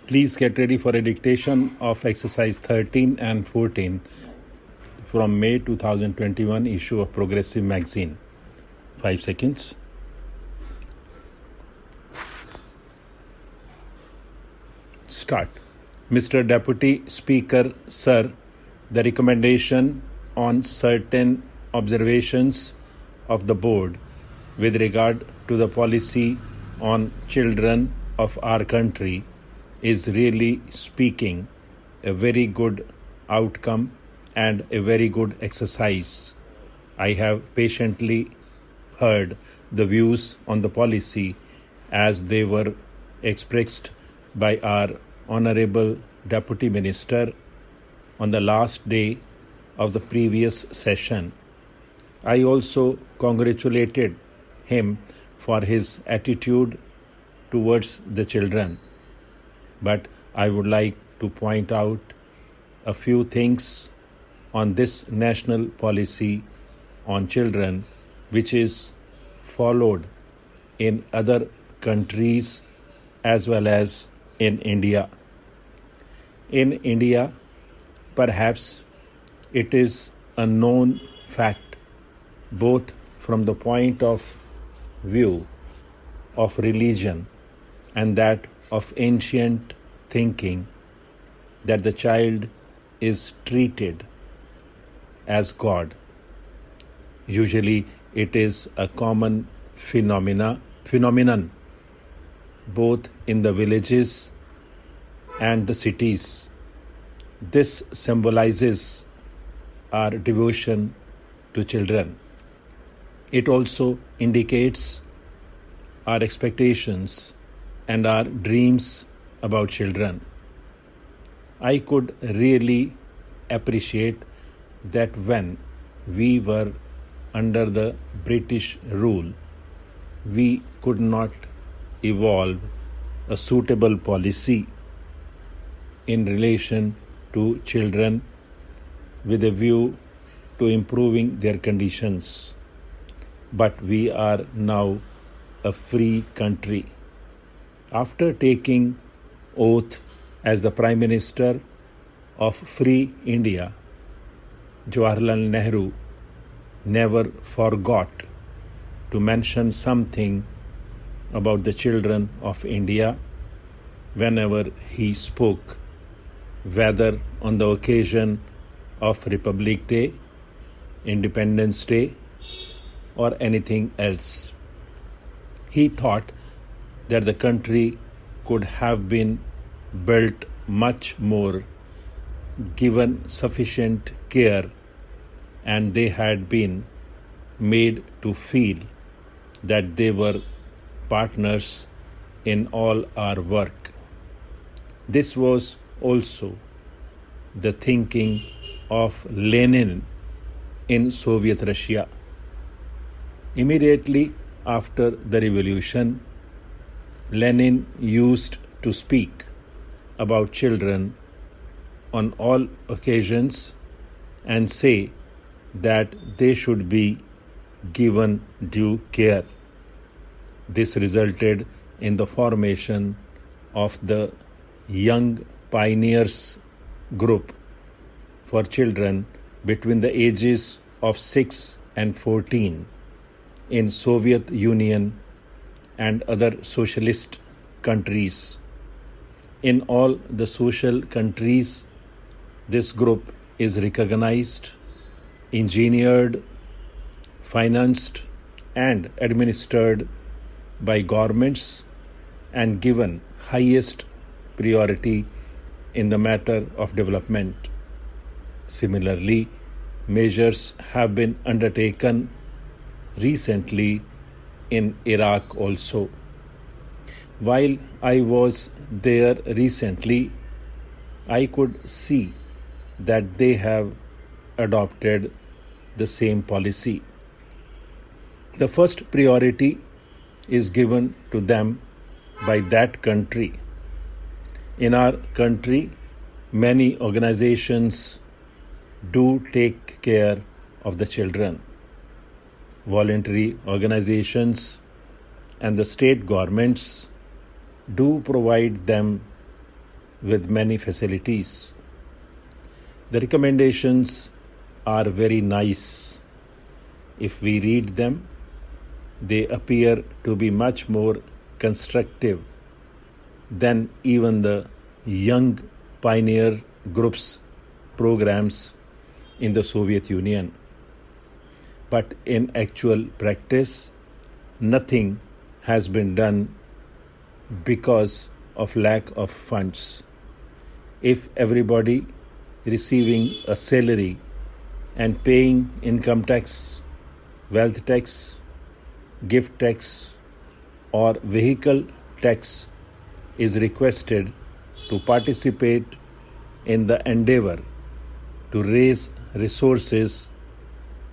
Please get ready for a dictation of exercise 13 and 14 from May 2021 issue of Progressive Magazine. 5 seconds. Start. Mr. Deputy Speaker, Sir, the recommendation on certain observations of the board with regard to the policy on children of our country is really speaking a very good outcome and a very good exercise. I have patiently heard the views on the policy as they were expressed by our Honorable Deputy Minister on the last day of the previous session. I also congratulated him for his attitude towards the children. But I would like to point out a few things on this national policy on children which is followed in other countries as well as in India. In India, perhaps it is a known fact, both from the point of view of religion and that of ancient thinking, that the child is treated as God. Usually it is a common phenomenon both in the villages and the cities. This symbolizes our devotion to children. It also indicates our expectations and our dreams about children. I could really appreciate that when we were under the British rule, we could not evolve a suitable policy in relation to children with a view to improving their conditions. But we are now a free country. After taking oath as the Prime Minister of Free India, Jawaharlal Nehru never forgot to mention something about the children of India whenever he spoke, whether on the occasion of Republic Day, Independence Day, or anything else. He thought that the country could have been built much more, given sufficient care, and they had been made to feel that they were partners in all our work. This was also the thinking of Lenin in Soviet Russia. Immediately after the revolution, Lenin used to speak about children on all occasions and say that they should be given due care. This resulted in the formation of the Young Pioneers group for children between the ages of 6 and 14 in Soviet Union and other socialist countries. In all the social countries, this group is recognized, engineered, financed, and administered by governments and given highest priority in the matter of development. Similarly, measures have been undertaken recently in Iraq also. While I was there recently, I could see that they have adopted the same policy. The first priority is given to them by that country. In our country, many organizations do take care of the children. Voluntary organizations and the state governments do provide them with many facilities. The recommendations are very nice. If we read them, they appear to be much more constructive than even the young pioneer groups programs in the Soviet Union. But in actual practice, nothing has been done because of lack of funds. If everybody receiving a salary and paying income tax, wealth tax, gift tax, or vehicle tax is requested to participate in the endeavor to raise resources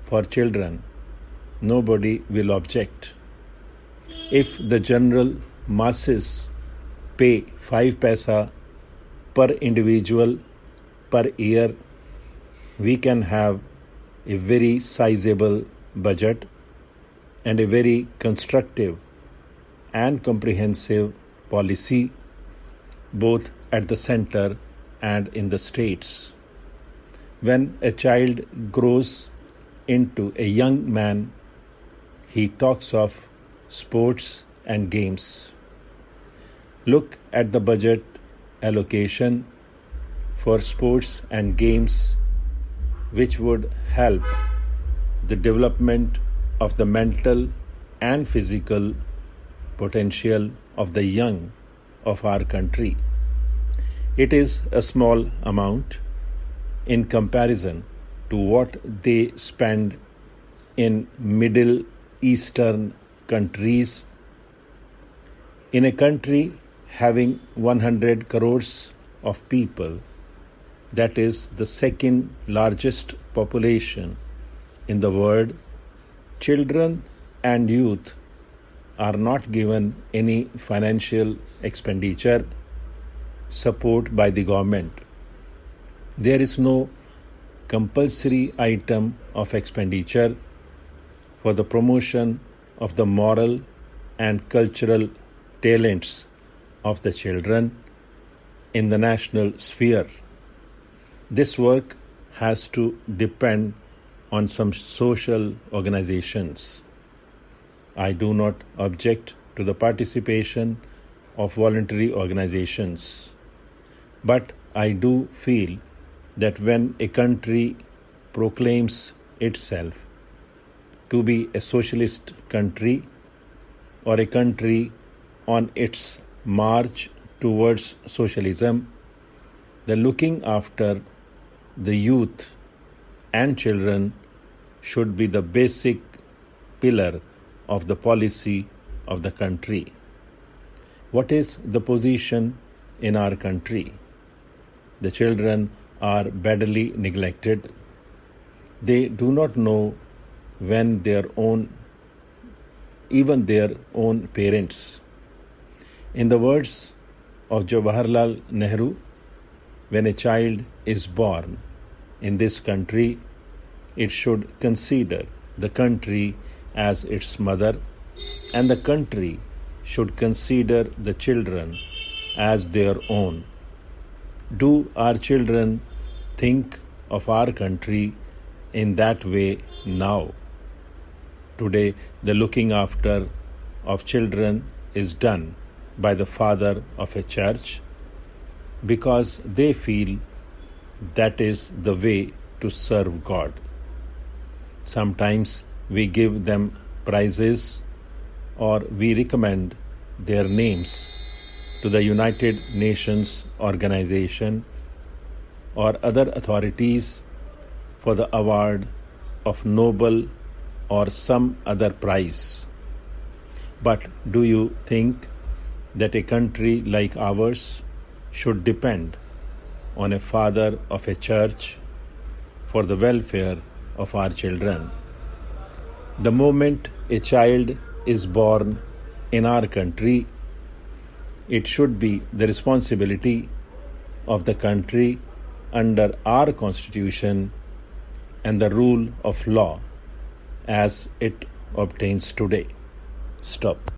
for children, nobody will object. If the general masses pay 5 paisa per individual per year, we can have a very sizable budget and a very constructive and comprehensive policy both at the center and in the states. When a child grows into a young man, he talks of sports and games. Look at the budget allocation for sports and games, which would help the development of the mental and physical potential of the young of our country. It is a small amount in comparison to what they spend in Middle Eastern countries. In a country having 100 crores of people, that is the second largest population in the world, children and youth are not given any financial expenditure support by the government. There is no compulsory item of expenditure for the promotion of the moral and cultural talents of the children in the national sphere. This work has to depend on some social organizations. I do not object to the participation of voluntary organizations, but I do feel that when a country proclaims itself to be a socialist country or a country on its march towards socialism, the looking after the youth and children should be the basic pillar of the policy of the country. What is the position in our country? The children are badly neglected. They do not know when even their own parents. In the words of Jawaharlal Nehru, when a child is born in this country, it should consider the country as its mother, and the country should consider the children as their own. Do our children think of our country in that way now? Today, the looking after of children is done by the father of a church because they feel that is the way to serve God. Sometimes we give them prizes or we recommend their names to the United Nations organization or other authorities for the award of Nobel or some other prize. But do you think that a country like ours should depend on a father of a church for the welfare of our children? The moment a child is born in our country, it should be the responsibility of the country under our constitution and the rule of law as it obtains today. Stop.